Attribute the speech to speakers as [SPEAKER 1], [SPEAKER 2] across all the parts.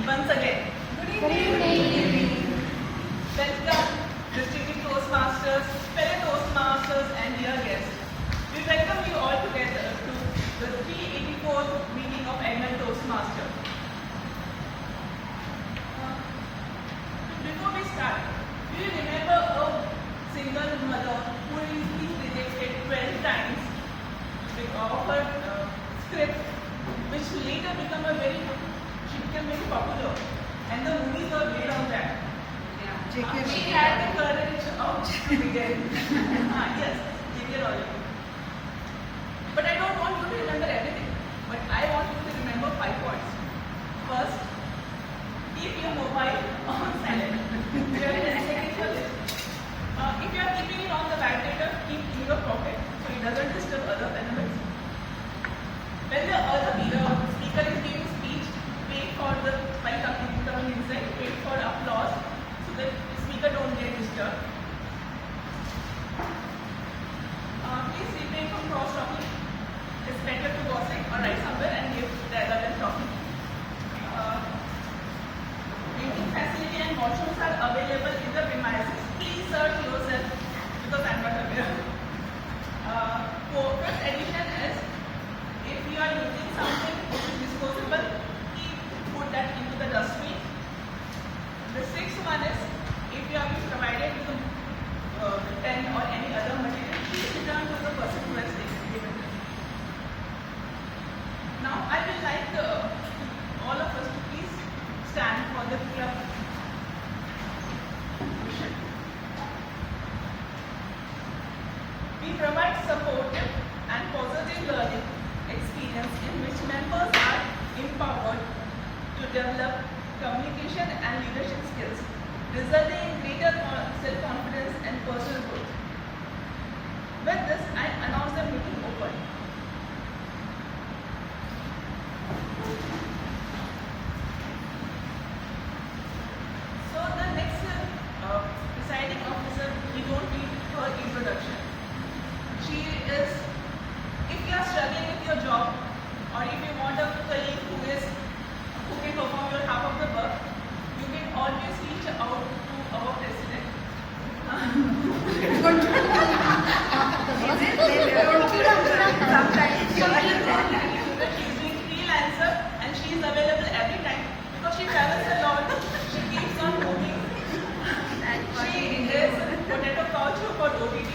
[SPEAKER 1] once again. Good evening. Welcome, distinguished Toastmasters, fellow Toastmasters, and dear guests. We welcome you all together to the 384th meeting of Agnel Toastmasters. Before we start, do you remember a single mother who is rejected 12 times of her script, which later became very popular, and the movies were made on that. She had the courage to begin. Yes, J.K. Rowling. But I don't want you to remember everything. But I want you to remember 5 points. First, keep your mobile on silent. There is a second for this. If you are keeping it on the vibrator, keep it in your pocket so it doesn't disturb other animals. When the other speaker is giving speech, wait for the while coming inside, wait for applause so that the speaker don't get disturbed. Please refrain from cross talking. It's better to gossip or write somewhere and give rather than talking. Drinking facility and washrooms are available in the premises. Please search yourself because I'm not aware. Fifth addition is, if you are using something which is disposable, put that into the dustbin. The sixth one is, if you are being provided with a pen or any other material, please return to the person who has given it. Now, I will like all of us to please stand for the club mission. We provide supportive and positive learning experience in which members are empowered to develop communication and leadership skills, resulting in greater self-confidence and personal growth. With this, I announce the meeting open. So the next presiding officer, we don't need her introduction. She is, if you are struggling with your job, or if you want a colleague who can perform your half of the work, you can always reach out to our president. Sometimes she's being freelancer and she is available every time because she travels a lot. She keeps on moving. She is potato couch for OTT,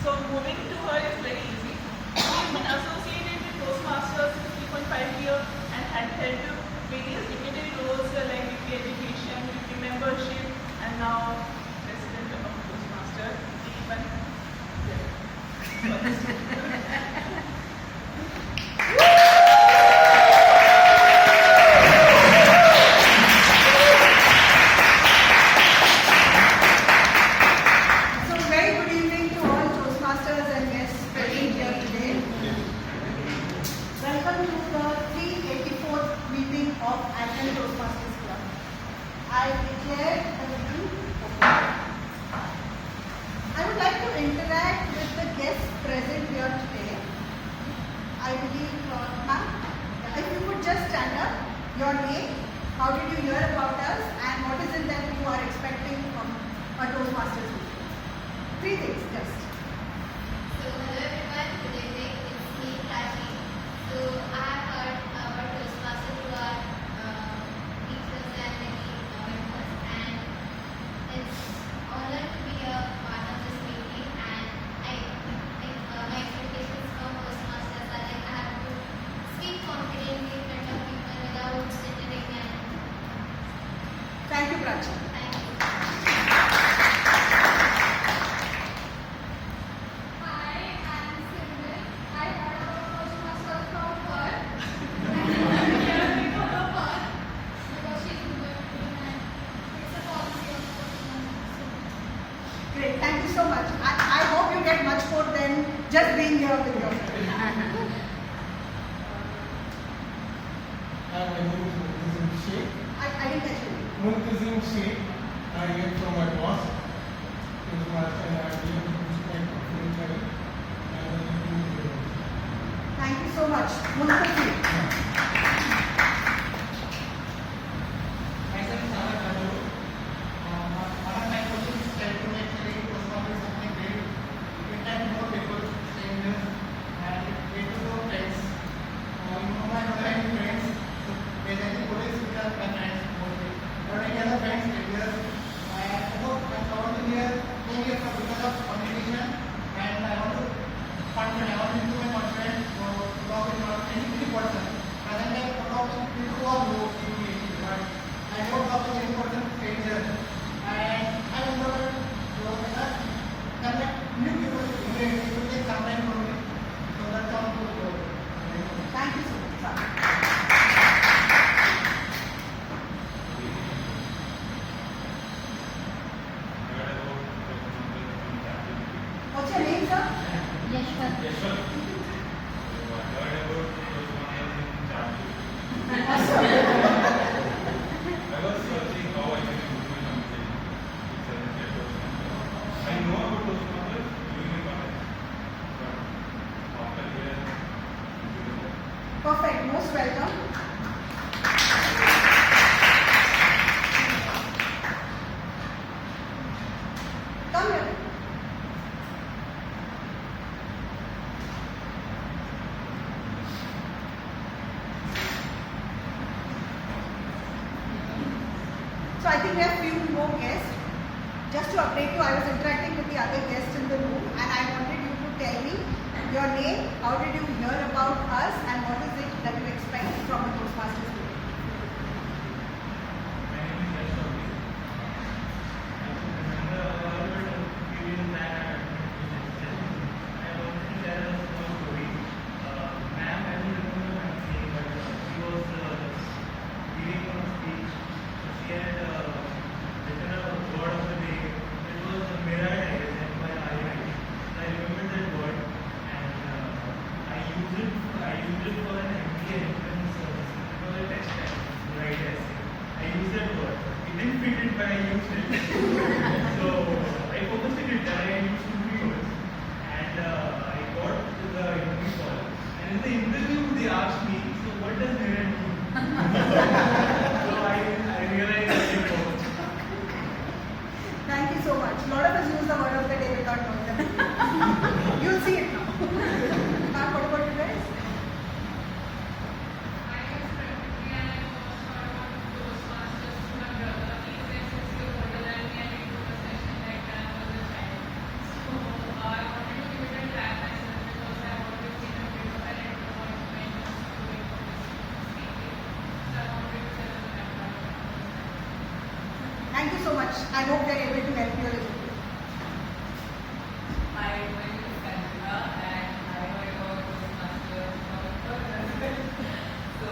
[SPEAKER 1] so moving to her is very easy. She has been associated with Toastmasters since 3.5 years and had held various dignitary roles like VP Education, VP Membership, and now President of Toastmasters.
[SPEAKER 2] Welcome to the 384th meeting of Agnel Toastmasters Club. I declare the meeting open. I would like to interact with the guests present here today. I believe, ma'am, if you could just stand up, your name, how did you hear about us, and what is it that you are expecting from a Toastmasters meeting? 3 things, just.
[SPEAKER 3] So, hello everyone, good evening, it's me, Prachi. So, I have heard about Toastmasters who are teachers and many members, and it's honor to be a part of this meeting. And I think my expectations from Toastmasters are like I have to speak confidently in front of people without sitting and.
[SPEAKER 2] Thank you, Prachi.
[SPEAKER 3] Thank you.
[SPEAKER 2] Great, thank you so much. I hope you get much more than just being here with your friends.
[SPEAKER 4] My name is Muntazim Sheikh.
[SPEAKER 2] I didn't catch you.
[SPEAKER 4] Muntazim Sheikh. I get from my boss. His master and I believe to boost my confidence level.
[SPEAKER 2] Thank you so much. Muntazim. Perfect. Most welcome. Come here. So I think we have few more guests. Just to update you, I was interacting with the other guests in the room and I wanted you to tell me your name, how did you hear about us and what is it that you expect from a Toastmasters today?
[SPEAKER 5] My name is Yashwant. I remember a little bit of experience that I wanted to share a small story. Ma'am, I don't remember her name, but she was giving a speech. She had written a word of the day. It was a mirror, I guess, M-Y-R-I. I remember that word and I used it for an MBA entrance service. It was a test time, right essay. I used that word. It didn't fit it, but I used it. So I focused it and I used 2-3 words. And I got to the interview call. And in the interview, they asked me, so what does mirror mean? So I realized that it worked.
[SPEAKER 2] Thank you so much. A lot of us use the word of the day without knowing them. You'll see it now. Ma'am, what about you guys?
[SPEAKER 6] I was practically and I was part of Toastmasters to my brother. He's 6 years older than me and we took a session like that when I was a child. So I wanted to give it a try myself because I've always been a bit of an introvert when it comes to doing speaking. So I wanted to tell them that.
[SPEAKER 2] Thank you so much. I hope we are able to help you a little bit.
[SPEAKER 6] My name is Kanika and I heard about Toastmasters from a husband. So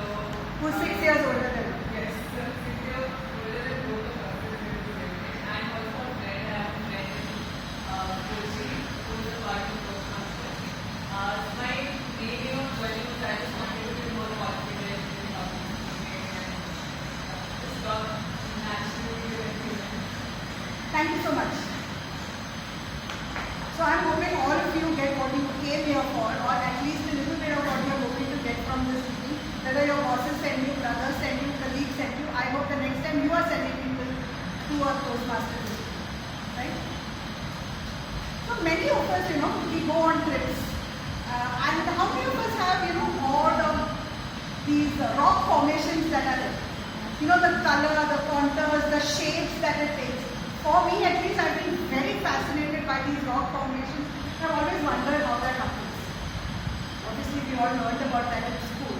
[SPEAKER 2] Who's 6 years older than you?
[SPEAKER 6] yes, so 6 years older than both of us is really great. And also a friend, I have a friend Roshi, who is a part of Toastmasters. My main aim of joining was I just wanted to be more confident in public speaking and just talk naturally with everyone.
[SPEAKER 2] Thank you so much. So I'm hoping all of you get what you came here for, or at least a little bit of what you're hoping to get from this meeting. Whether your bosses send you, brothers send you, colleagues send you, I hope the next time you are sending people to a Toastmasters meeting, right? So many of us, we go on trips. And how many of us have, heard of these rock formations that are there? The color, the contours, the shapes that it takes. For me at least, I've been very fascinated by these rock formations. I've always wondered how that happens. Obviously, we all learned about that in school.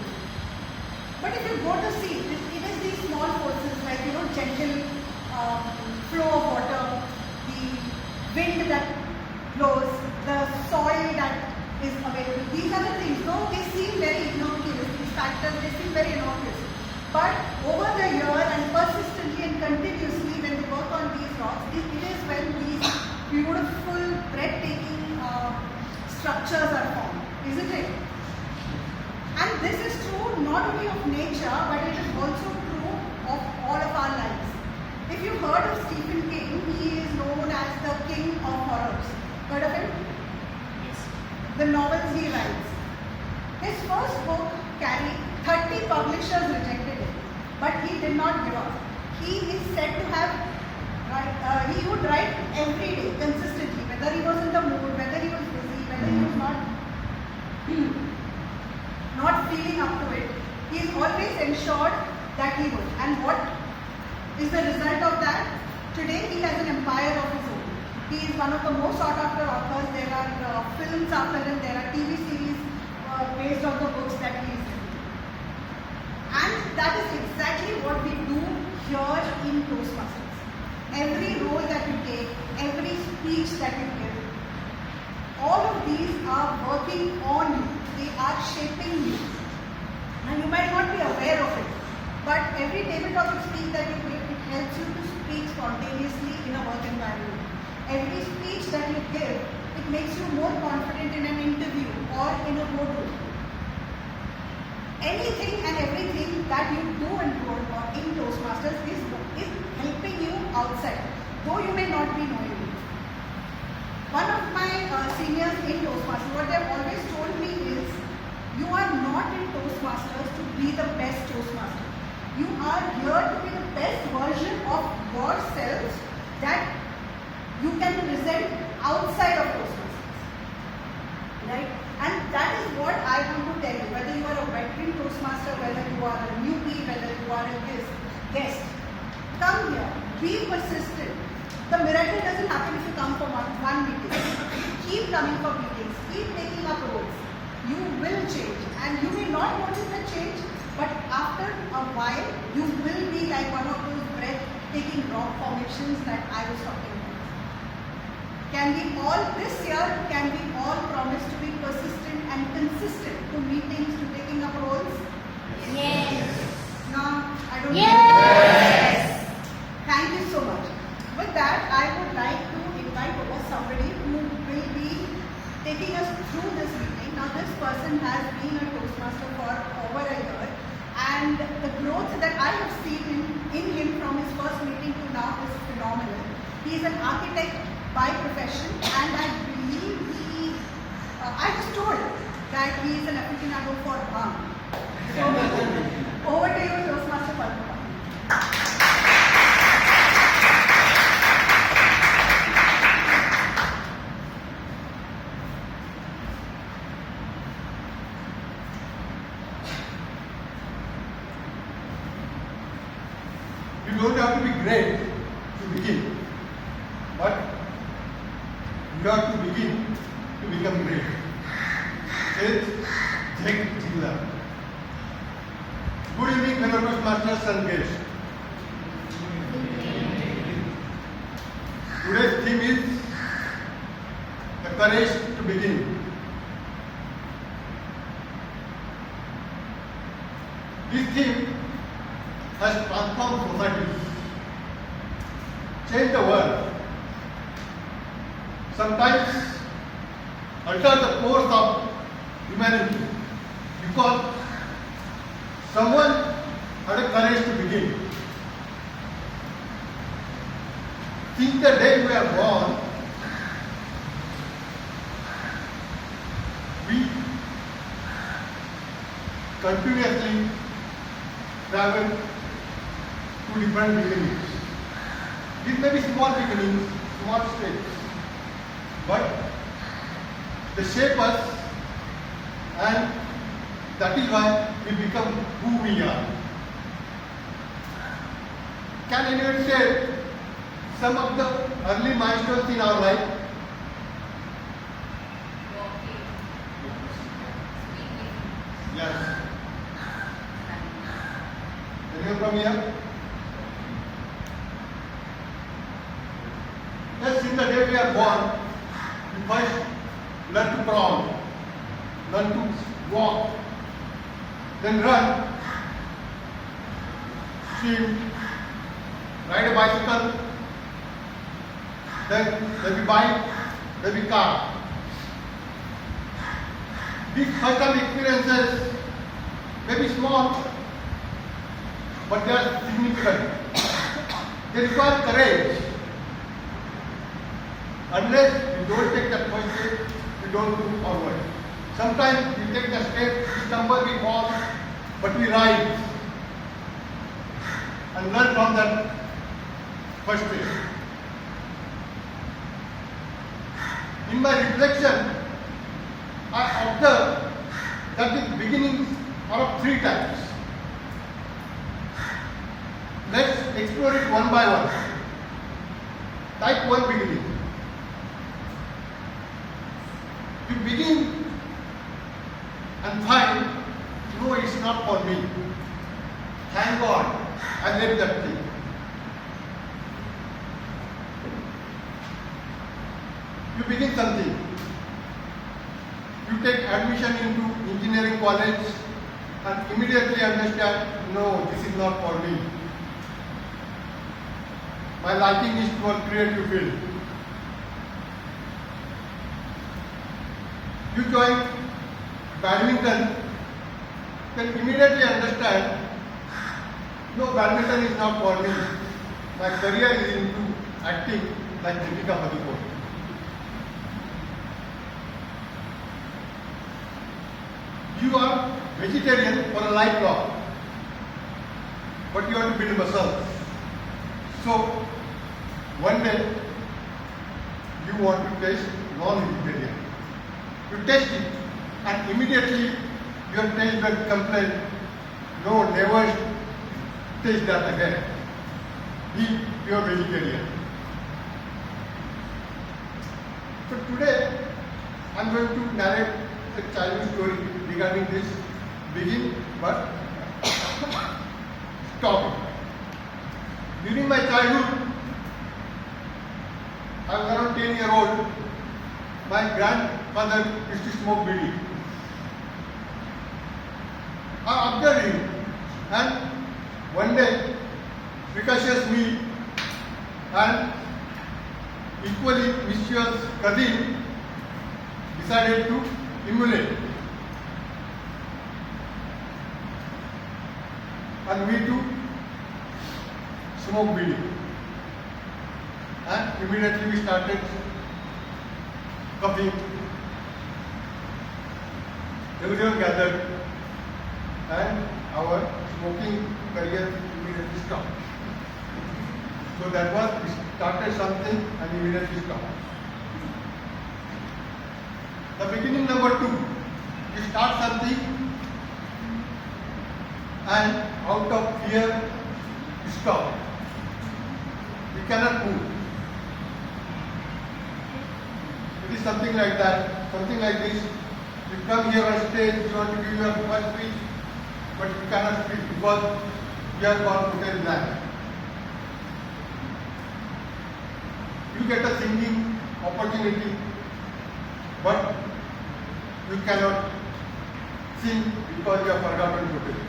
[SPEAKER 2] But if you go to see, it is these small forces like, gentle flow of water, the wind that blows, the soil that is available. These are the things, though they seem very innocuous, these factors, they seem very innocuous. But over the year and persistently and continuously when they work on these rocks, it is when these beautiful, breathtaking structures are formed, isn't it? And this is true not only of nature, but it is also true of all of our lives. If you've heard of Stephen King, he is known as the king of horrors. Heard of him?
[SPEAKER 5] Yes.
[SPEAKER 2] The novels he writes. His first book carried 30 publishers rejected it, but he did not give up. He is said to have, he would write every day consistently, whether he was in the mood, whether he was busy, whether he was not feeling up to it. He is always ensured that he would. And what is the result of that? Today he has an empire of his own. He is one of the most sought after authors. There are films after him, there are TV series based on the books that he is written. And that is exactly what we do here in Toastmasters. Every role that you take, every speech that you give, all of these are working on you. They are shaping you. And you might not be aware of it, but every tabletop speech that you give, it helps you to speak spontaneously in a work environment. Every speech that you give, it makes you more confident in an interview or in a boardroom. Anything and everything that you do in Toastmasters is helping you outside, though you may not be knowing it. One of my seniors in Toastmasters, what they have always told me is, You are not in Toastmasters to be the best Toastmaster. You are here to be the best version of yourselves that you can present outside of Toastmasters. Right? And that is what I want to tell you. Whether you are a veteran Toastmaster, whether you are a newbie, whether you are a guest, come here. Be persistent. The miracle doesn't happen if you come for one meeting. Keep coming for meetings. Keep taking up roles. You will change. And you may not notice the change, but after a while, you will be like one of those breathtaking rock formations that I was talking about. Can we all, this year, can we all promise to be persistent and consistent to meetings, to taking up roles?
[SPEAKER 3] Yes.
[SPEAKER 2] No, I don't
[SPEAKER 3] Yes.
[SPEAKER 2] Thank you so much. With that, I would like to invite over somebody who will be taking us through this meeting. Now, this person has been a Toastmaster for over a year, and the growth that I have seen in him from his first meeting to now is phenomenal. He is an architect by profession, and I believe I was told that he is an aficionado for bum. So, over to you, Toastmaster Part-1.
[SPEAKER 4] You don't have to be great to begin, but you have to begin to become great. It's Jig. Good evening, fellow Toastmasters and guests. Today's theme is the courage to begin. This theme has transformed society, changed the world, sometimes altered the course of humanity because someone had a courage to begin. Since the day we are born, we continuously travel to different beginnings. These may be small beginnings, small steps, but they shape us, and that is why we become who we are. Can anyone say some of the early milestones in our life?
[SPEAKER 6] Walking, speaking,
[SPEAKER 4] Yes. Anyone from here? Yes, since the day we are born, we first learn to crawl, learn to walk, then run, swim, ride a bicycle, then maybe bike, maybe car. These first time experiences may be small, but they are significant. They require courage. Unless we don't take that first step, we don't move forward. Sometimes we take the step, we stumble, we fall, but we rise and learn from that first step. In my reflection, I observed that the beginnings are of three types. Let's explore it one by one. Type 1 beginning. You begin and find, no, it's not for me. Thank God, I left that thing. You begin something. You take admission into engineering college and immediately understand, no, this is not for me. My liking is for creative field. You join badminton, then immediately understand, no, badminton is not for me. My career is into acting like Deepika Padukone. You are vegetarian for a lifelong, but you want to build muscles. So one day you want to taste non-vegetarian. You taste it and immediately your taste buds complain, no, never taste that again. Be pure vegetarian. So today I am going to narrate a childhood story regarding this. Begin but stop. During my childhood, I was around 10-year-old. My grandfather used to smoke bidi. I observed him, and one day, precocious me and equally mischievous cousin decided to emulate. And we too smoke bidi. And immediately we started coughing. Everyone gathered and our smoking career immediately stopped. So that was, we started something and immediately stopped. The beginning number 2, you start something and out of fear you stop. You cannot move. It is something like that, something like this. You come here on stage, you want to give your first speech, but you cannot speak because you have gone total blank. You get a singing opportunity, but you cannot sing because you have forgotten totally.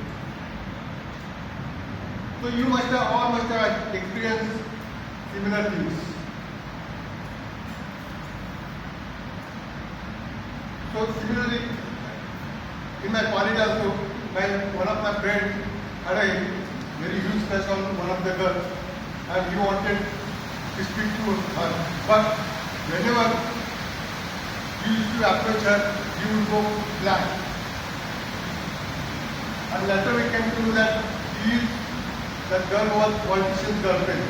[SPEAKER 4] So you all must have experienced similar things. So similarly, in my college also, one of my friends had a very huge crush on one of the girls, and he wanted to speak to her. But whenever he used to approach her, he would go blank. And later we came to know that that girl was politician's girlfriend.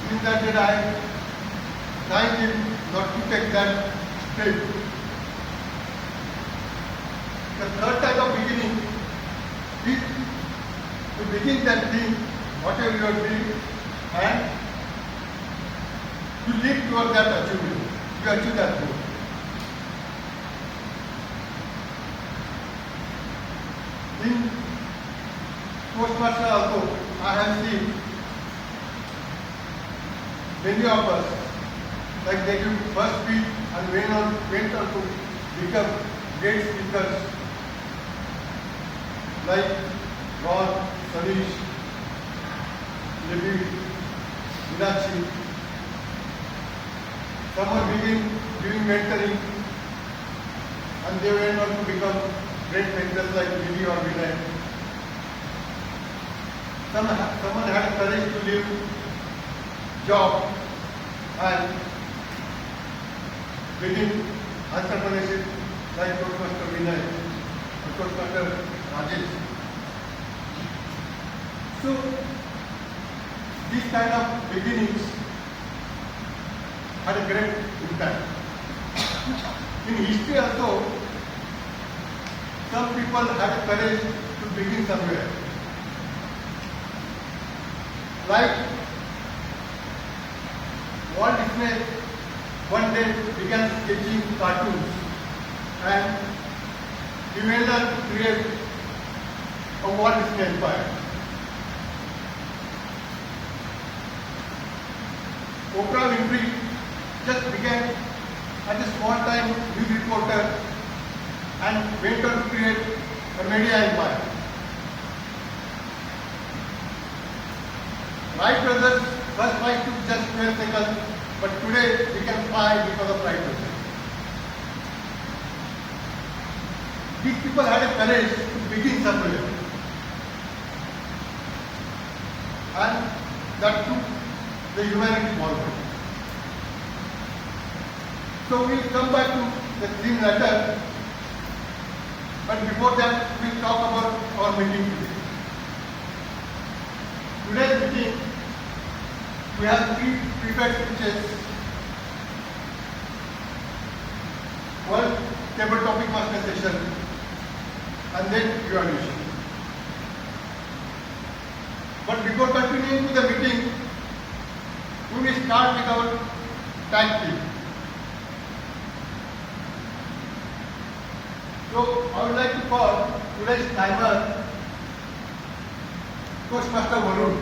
[SPEAKER 4] In that day I thanked him not to take that step. The third type of beginning is to begin that thing, whatever you are doing, and you lead towards that achievement. You achieve that goal. In Toastmasters also, I have seen many of us, like they give first speech and went on to become great speakers, like Ron, Sanish, Libby, Meenakshi. Some are giving mentoring, and they went on to become great mentors like Libby or Vinay. Someone had courage to leave job and begin entrepreneurship like Toastmaster Vinay or Toastmaster Rajesh. So these kind of beginnings had a great impact. In history also, some people had courage to begin somewhere. Like Walt Disney one day began sketching cartoons and he went on to create a Walt Disney empire. Oprah Winfrey just began at a small time news reporter and went on to create a media empire. Wright brothers first flight took just 12 seconds, but today we can fly because of Wright brothers. These people had a courage to begin somewhere, and that took the humanity forward. So we come back to the theme later. But before that, we'll talk about our meeting today. Today's meeting, we have 3 prepared speeches. One table topic master session, and then evaluation. But before continuing to the meeting, we will start with our tag team. So I would like to call today's timer Toastmaster Varun.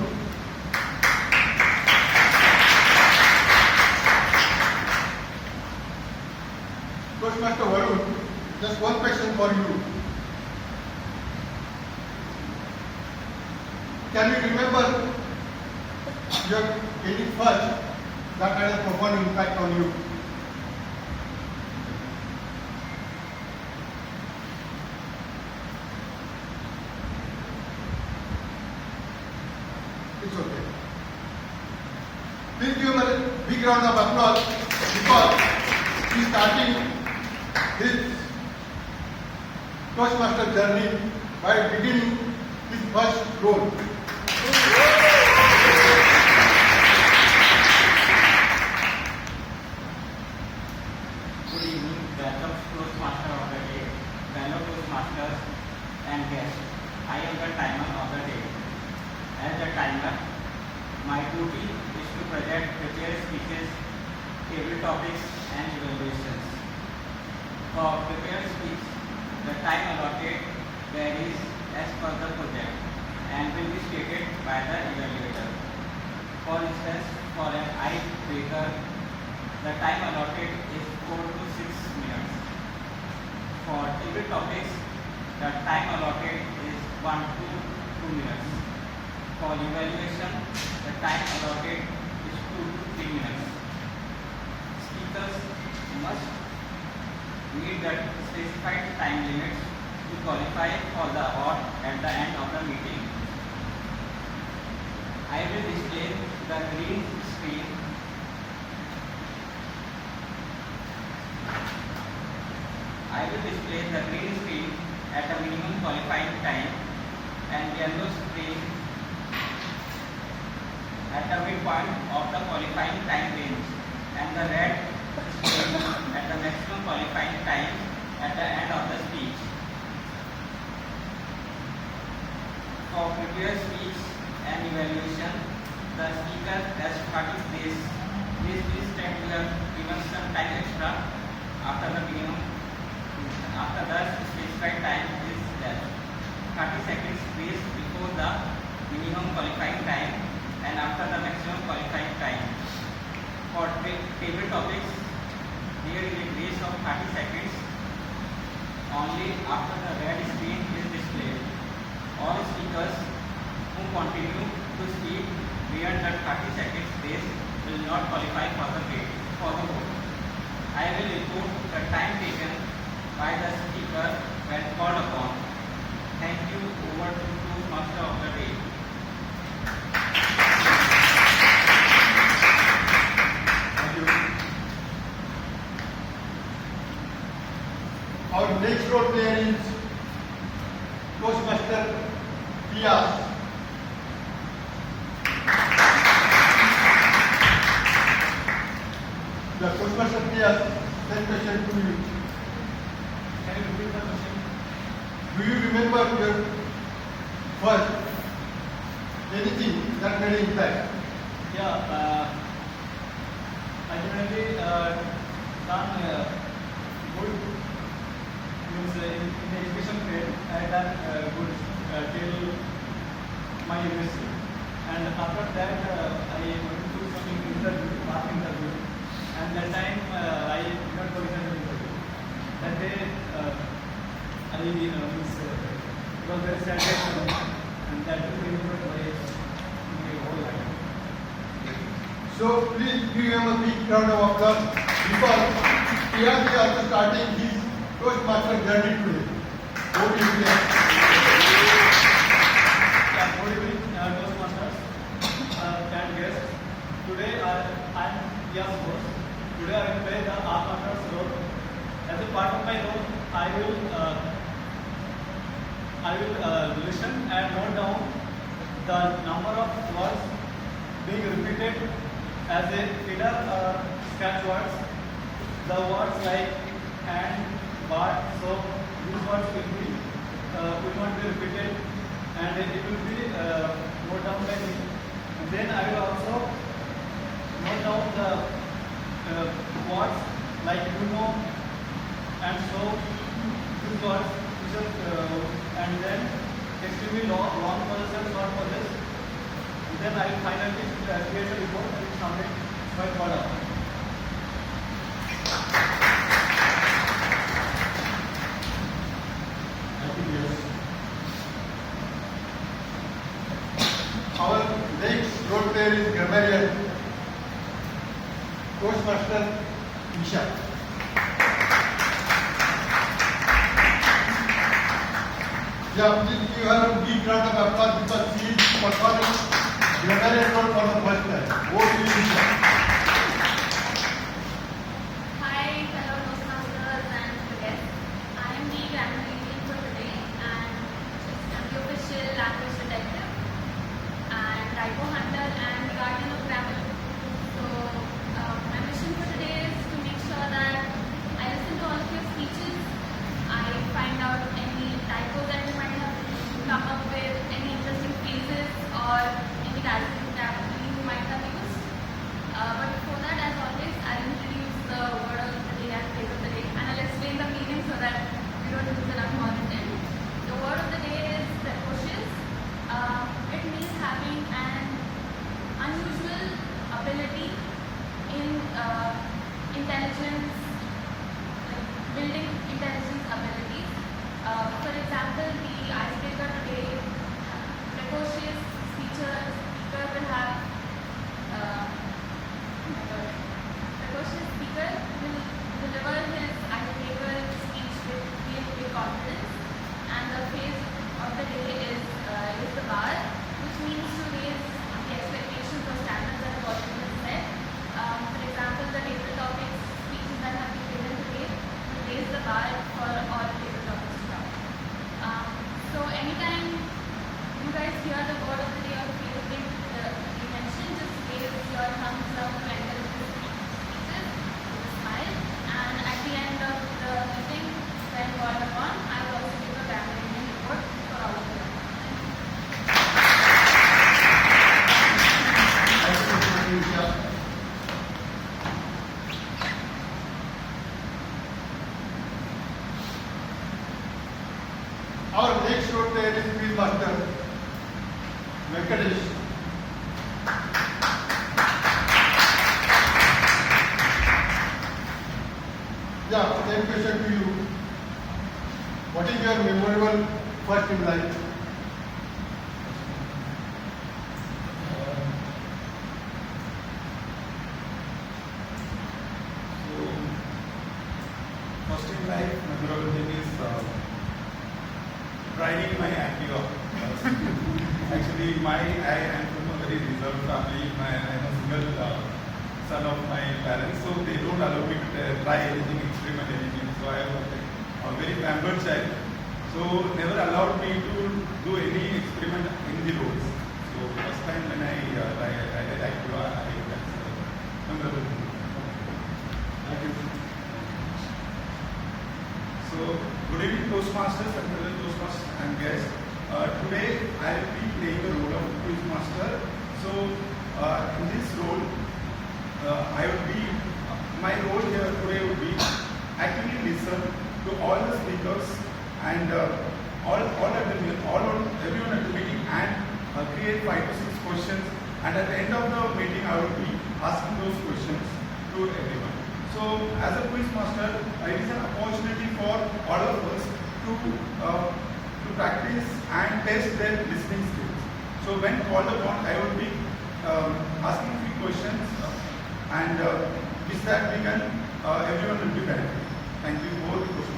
[SPEAKER 4] Toastmaster Varun, just one question for you. Can you remember your getting first that had a profound impact on you? It's okay. Please give him a big round of applause because he's starting his Toastmaster journey by beginning his first role.
[SPEAKER 7] Good evening, welcome to Toastmaster of the day, fellow Toastmasters and guests. I am the timer of the day. As the timer, my duty is to prepare speeches, table topics and evaluations. For prepared speech, the time allotted varies as per the project and will be stated by the evaluator. For instance, for an icebreaker, the time allotted is 4 to 6 minutes. For table topics, the time allotted is 1 to 2 minutes. For evaluation, the time allotted is 2 to 3 minutes. Speakers must meet the specified time limits to qualify for the award at the end of the meeting. I will display the green screen. I will display the green screen at a minimum qualifying time and yellow screen at the midpoint of the qualifying time range and the red screen at the maximum qualifying time at the end of the speech. For prepared speech and evaluation, the speaker has 30 days. Please that you have given some time extra after the minimum. After the specified time is left. 30 seconds space before the minimum qualifying time and after the maximum qualifying time. For table topics, there is a grace of 30 seconds only after the red screen is displayed. All speakers who continue to speak beyond the 30 seconds space will not qualify for the vote. I will report the time taken by the speaker when called upon. Thank you. Over to Toastmaster of the day.
[SPEAKER 4] Thank you. Our next role player is Toastmaster Pias. The Toastmaster Pias, same question to you.
[SPEAKER 5] Can you repeat the question?
[SPEAKER 4] Do you remember your first anything that made an impact?
[SPEAKER 5] Yeah, I generally done good means in the education field. I done good till my university, and after that I went to some interview, past interview, and that time I did not qualify the interview. That day I means it was very sad day for me, and that will remember my whole life.
[SPEAKER 4] So please give him a big round of applause because Pias is also starting his Toastmaster journey today. Over to you, Pias.
[SPEAKER 5] Yeah, good evening, Toastmasters and guests. Today I am Pias host. Today I will play the Art Master's role. As a part of my role, I will
[SPEAKER 8] I will listen and note down the number of words being repeated as a filler or scratch words. The words like hand, but, so these words will not be repeated, and it will be note down by me. And then I will also note down the words like and so these words and then extremely long process and short process. Then I will finally create a report and submit by order.
[SPEAKER 4] Our next role player is grammarian, Toastmaster Isha. Yeah, please give her a big round of applause because she is performing grammarian role for the first time. Over to you, Isha.
[SPEAKER 3] Hi, fellow Toastmasters and guests. I am the grammarian for today, and I'm the official language detective and typo hunter and guardian of grammar. So, my mission for today is to make sure that I listen to all of your speeches. I find out any typos that you might have come up with, any interesting phrases or any vocabulary you might have used. But before that, as always, I'll introduce the word of the day and phrase of the day, and I'll explain the meaning so that we don't lose enough content. The word of the day is precocious. It means having an unusual ability in intelligence, like building intelligence abilities. For example, the icebreaker today, precocious speaker will have precocious speaker will deliver his icebreaker speech with great confidence, and the phrase of the day is the bar, which means to raise the expectations or standards that have already been set. For example, the table topics speeches that have been given today will raise the bar for all table topics to come. So anytime you guys hear the word of the day or the phrase of the day mentioned, just raise your thumbs up to encourage the speeches with a smile. And at the end of the meeting, when called upon, I will also give a grammarian report for all of you.
[SPEAKER 4] Our next role player is Quiz Master Venkatesh. Yeah, same question to you. What is your memorable first in life?
[SPEAKER 9] First in life, memorable thing is riding my Activa. Actually, I am from a very reserved family. I am a single son of my parents, so they don't allow me to try anything, experiment anything. So I was a very pampered child. So never allowed me to do any experiment in the roads. So first time when I ride Activa, that's memorable thing.
[SPEAKER 4] Thank you.
[SPEAKER 9] So, good evening Toastmasters and fellow Toastmasters and guests. Today I will be playing the role of Quizmaster. So, in this role, my role here today would be actually listen to all the speakers and everyone at the meeting and create 5 to 6 questions. And at the end of the meeting, I will be asking those questions to everyone. So, as a quiz master, it is an opportunity for all of us to practice and test their listening skills. So, when called upon, I will be asking 3 questions, and with that we can everyone will be better. Thank you for the question.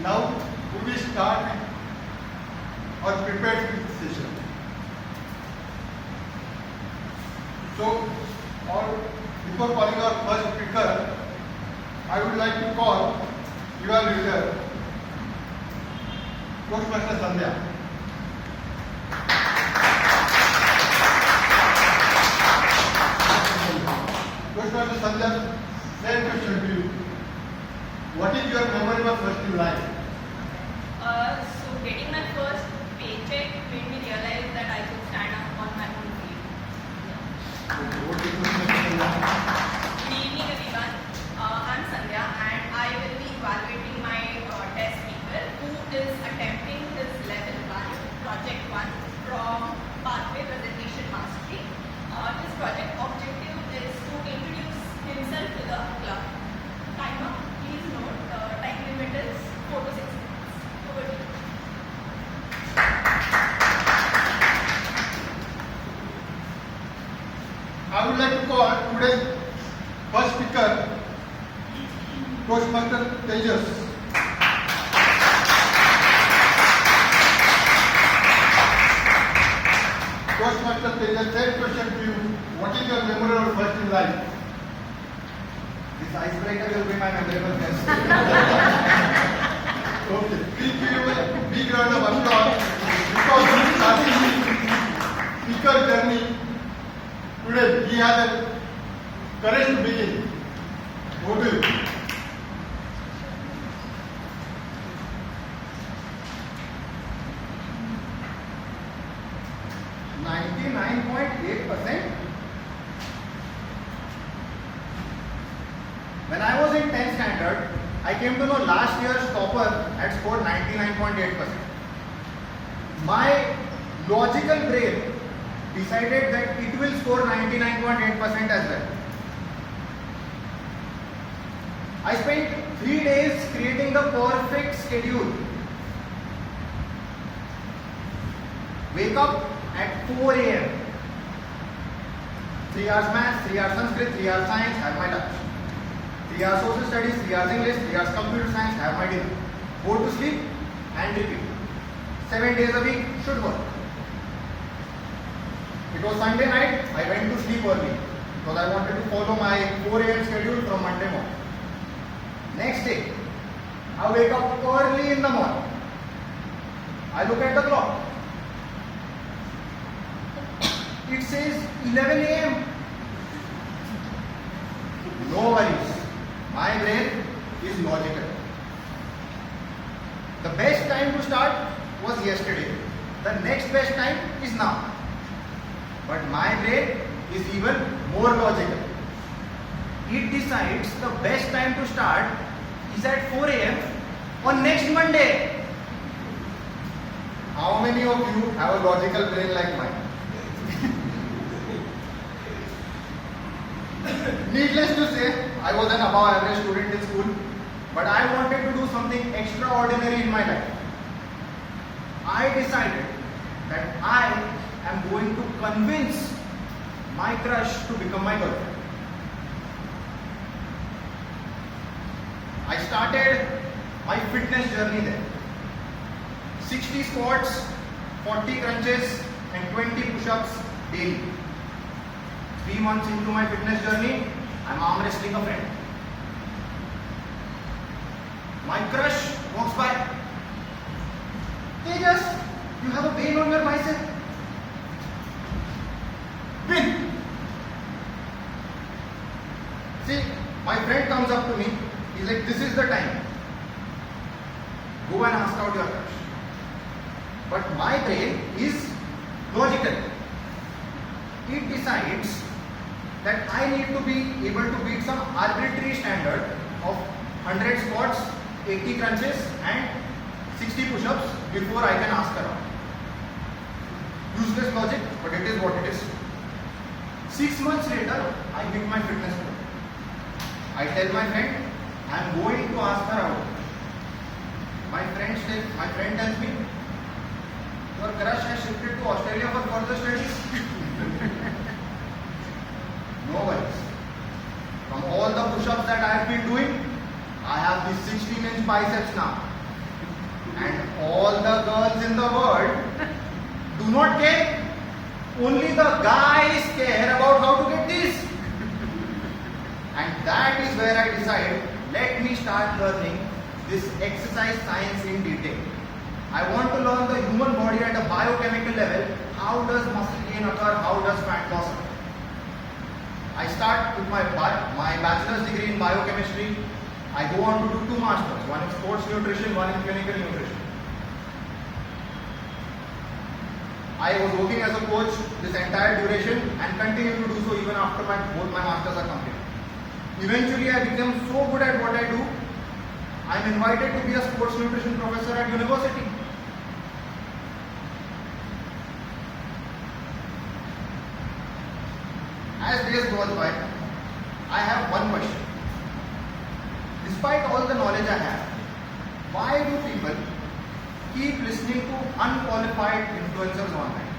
[SPEAKER 4] Now we will start with our prepared speech session. So, before calling our first speaker, I would like to call your leader, Toastmaster Sandhya. Toastmaster Sandhya, same question to you. What is your memorable first in life?
[SPEAKER 10] So getting my first paycheck made me realize that I could stand up on my own feet.
[SPEAKER 4] Okay, what is Toastmaster Sandhya?
[SPEAKER 10] Good evening everyone. I'm Sandhya and I will be evaluating my test speaker who is attempting his level 1, project 1 from Pathway Presentation Mastery. His project objective is to introduce himself to the club. Timer, please note, time limit is 4 to 6 minutes. Over to you.
[SPEAKER 4] I would like to call today's first speaker, Toastmaster Tejas. Toastmaster Tejas, same question to you. What is your memorable first in life?
[SPEAKER 11] This icebreaker will be my memorable guest.
[SPEAKER 4] Okay, please give him a big round of applause because he is starting his speaker journey today. He has a courage to begin. Over to you.
[SPEAKER 11] When I was in 10th standard, I came to know last year's topper had scored 99.8%. My logical brain decided that it will score 99.8% as well. I spent 3 days creating the perfect schedule. Wake up at 4 a.m. 3 hours maths, 3 hours Sanskrit, 3 hours science, have my lunch. 3 hours social studies, 3 hours English, 3 hours computer science, have my dinner. Go to sleep and repeat. 7 days a week should work. It was Sunday night, I went to sleep early because I wanted to follow my 4 a.m. schedule from Monday morning. Next day, I wake up early in the morning. I look at the clock. It says 11 a.m. No worries. My brain is logical. The best time to start was yesterday. The next best time is now. But my brain is even more logical. It decides the best time to start is at 4 a.m. on next Monday.
[SPEAKER 4] How many of you have a logical brain like mine? Needless to say, I was an above average student in school,
[SPEAKER 11] But I wanted to do something extraordinary in my life. I decided that I am going to convince my crush to become my girlfriend. I started my fitness journey there. 60 squats, 40 crunches and 20 push-ups daily. 3 months into my fitness journey, I am arm wrestling a friend. My crush walks by. Tejas, you have a vein on your bicep. Vein. See, my friend comes up to me. He's like, this is the time. Go and ask out your crush. But my brain is logical. It decides that I need to be able to beat some arbitrary standard of 100 squats, 80 crunches and 60 push-ups before I can ask her out. Useless logic, but it is what it is. 6 months later, I hit my fitness goal. I tell my friend, I am going to ask her out. My friend tells me, your crush has shifted to Australia for further studies. No worries. From all the push-ups that I have been doing, I have these 16-inch biceps now. And all the girls in the world do not care. Only the guys care about how to get this. And that is where I decide, let me start learning this exercise science in detail. I want to learn the human body at a biochemical level. How does muscle gain occur? How does fat loss occur? I start with my bachelor's degree in biochemistry. I go on to do 2 masters, one in sports nutrition, one in clinical nutrition. I was working as a coach this entire duration and continue to do so even after both my masters are completed. Eventually I became so good at what I do, I am invited to be a sports nutrition professor at university. As days goes by, I have one question. Despite all the knowledge I have, why do people keep listening to unqualified influencers online?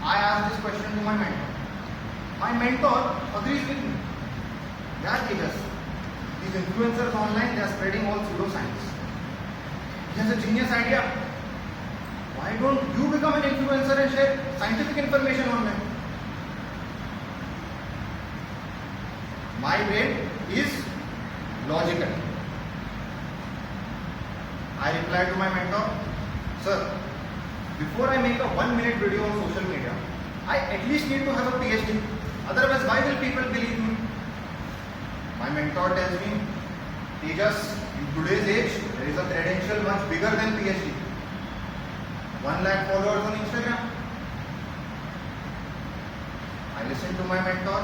[SPEAKER 11] I asked this question to my mentor. My mentor agrees with me. Yeah, Tejas, these influencers online, they are spreading all pseudoscience. He has a genius idea. Why don't you become an influencer and share scientific information online? My brain is logical. I replied to my mentor, sir, before I make a 1-minute video on social media, I at least need to have a PhD. Otherwise, why will people believe me? My mentor tells me, Tejas, in today's age, there is a credential much bigger than PhD. 1 lakh followers on Instagram. I listened to my mentor.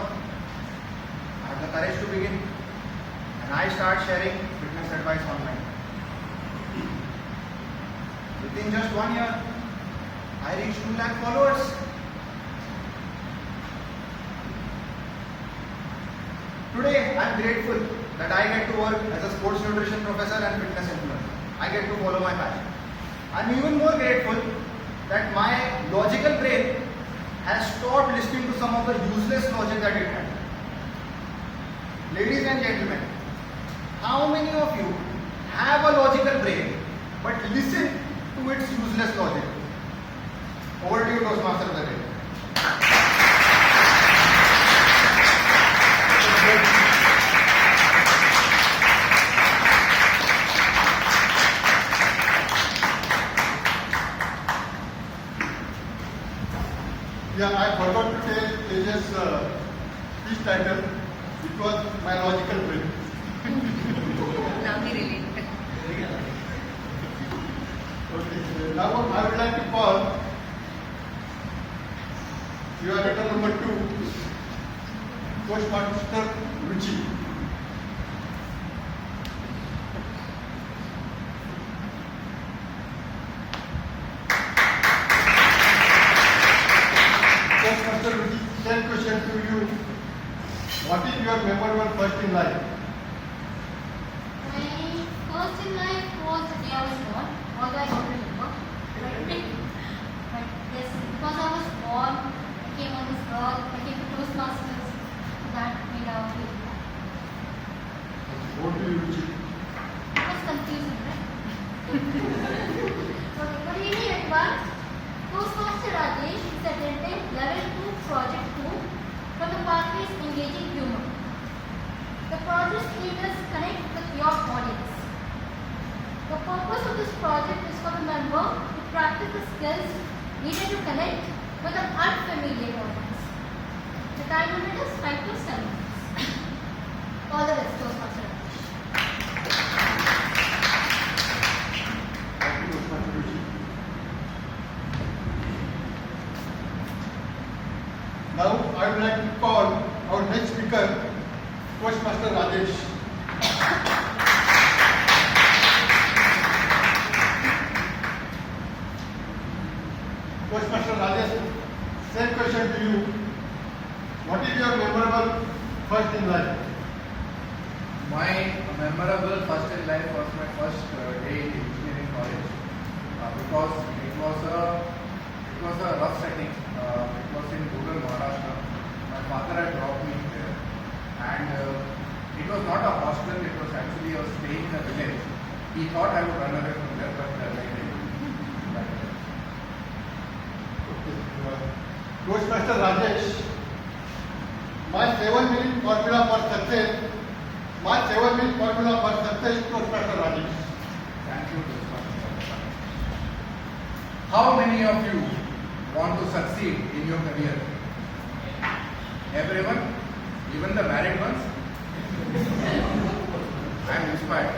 [SPEAKER 11] I have the courage to begin. And I start sharing fitness advice online. Within just 1 year, I reached 2 lakh followers. Today, I am grateful that I get to work as a sports nutrition professor and fitness influencer. I get to follow my passion. I am even more grateful that my logical brain has stopped listening to some of the useless logic that it had. Ladies and gentlemen, how many of you have a logical brain but listen to its useless logic? Over to you, Toastmaster of the day.
[SPEAKER 4] Yeah, I forgot to tell Tejas speech title. It was my logical brain.
[SPEAKER 10] Now we relate.
[SPEAKER 4] Okay, now I would like to call your letter number 2, Toastmaster Ruchi. Toastmaster Ruchi, same question to you. What is your memorable first in life?
[SPEAKER 3] My first in life was the day I was born, although I don't remember. But yes, because I was born, I came on this earth, I came to Toastmasters, that made our feel happy.
[SPEAKER 4] What do you Ruchi?
[SPEAKER 3] It was confusing, right? Okay, good evening everyone. Toastmaster Rajesh is attending Level 2 Project 2 from the Pathways Engaging Humor. The project theme is Connect with Your Audience. The purpose of this project is for the member to practice the skills needed to connect with an unfamiliar audience. The time limit is 5 to 7 minutes. All the best, Toastmaster Rajesh.
[SPEAKER 4] Thank you, Toastmaster Ruchi. Now I would like to call our next speaker, Toastmaster Rajesh. Toastmaster Rajesh, same question to you. What is your memorable first in life?
[SPEAKER 12] My memorable first in life was my first day in engineering college because it was a rough setting. It was in rural Maharashtra. My father had dropped me there, and it was not a hostel. It was actually I was staying in a village. He thought I would run away from there, but I didn't.
[SPEAKER 4] Toastmaster Rajesh. My 7-minute formula for success. My 7-minute formula for success is Toastmaster Rajesh.
[SPEAKER 12] Thank you, Toastmaster. How many of you want to succeed in your career? Everyone? Even the married ones? I am inspired.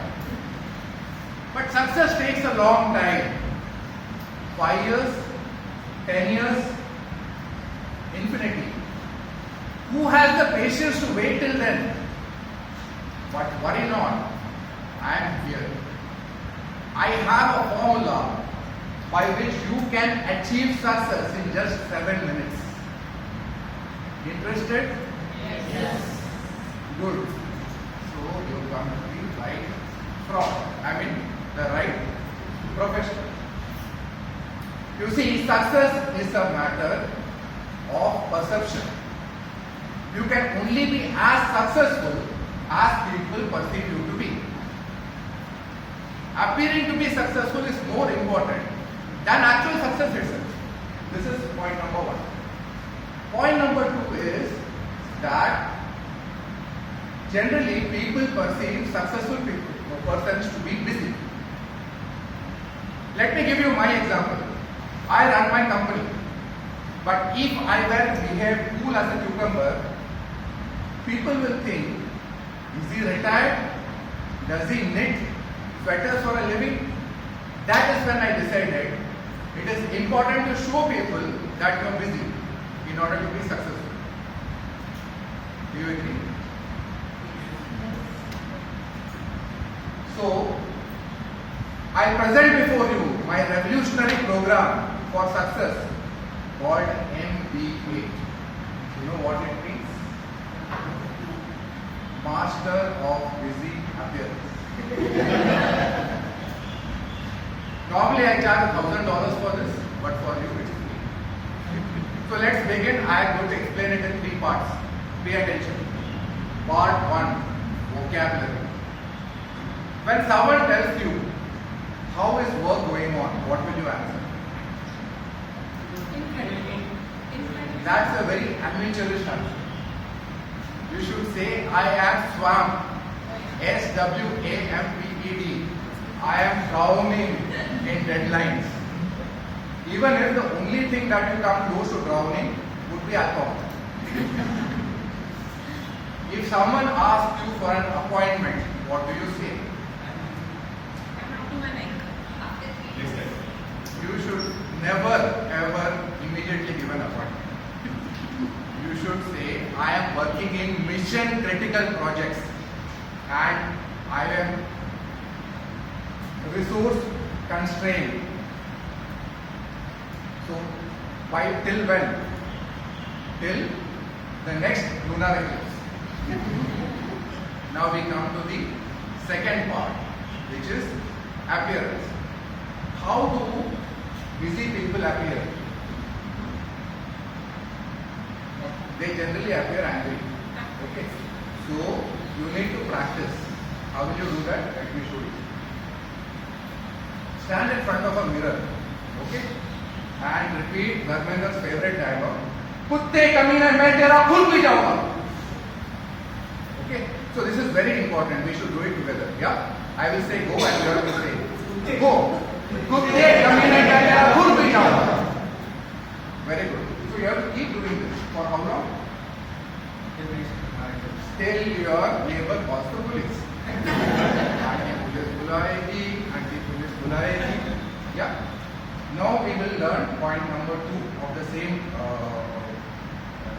[SPEAKER 12] But success takes a long time. 5 years, 10 years, infinity. Who has the patience to wait till then? But worry not, I am here. I have a formula by which you can achieve success in just 7 minutes. Interested? Yes. Good. So you come to the right the right profession. You see, success is a matter of perception. You can only be as successful as people perceive you to be. Appearing to be successful is more important than actual success itself. This is point number 1. Point number 2 is that generally people perceive successful persons to be busy. Let me give you my example. I run my company, but if I were to behave cool as a cucumber, people will think, is he retired? Does he knit sweaters for a living? That is when I decided it is important to show people that you are busy in order to be successful. Do you agree? So, I present before you my revolutionary program for success called MB8. You know what it means? Master of Busy Appearance. Normally I charge $1,000 for this, but for you it's free. So let's begin. I am going to explain it in 3 parts. Pay attention. Part 1, vocabulary. When someone tells you, how is work going on, what will you answer?
[SPEAKER 6] Incredible.
[SPEAKER 12] That's a very amateurish answer. You should say, I am swamped. SWAMPED. I am drowning in deadlines. Even if the only thing that you come close to drowning would be alcohol. If someone asks you for an appointment, what do you say? You should never ever immediately give an appointment. You should say, I am working in mission critical projects and I am resource constrained. So, till when? Till the next lunar eclipse. Now we come to the second part, which is appearance. How do busy people appear? They generally appear angry. Okay. So you need to practice. How will you do that? Let me show you. Stand in front of a mirror. Okay. And repeat Dharmendra's favorite dialogue. Kutte kamine main tera khud bhi jaunga. Okay. So this is very important. We should do it together. Yeah. I will say go and you have to say go. Kutte kamine main tera khud bhi jaunga. Very good. So you have to keep doing this. For how long? Till your neighbor calls the police. Auntie police bulaegi, auntie police bulaegi. Yeah. Now we will learn point number 2 of the same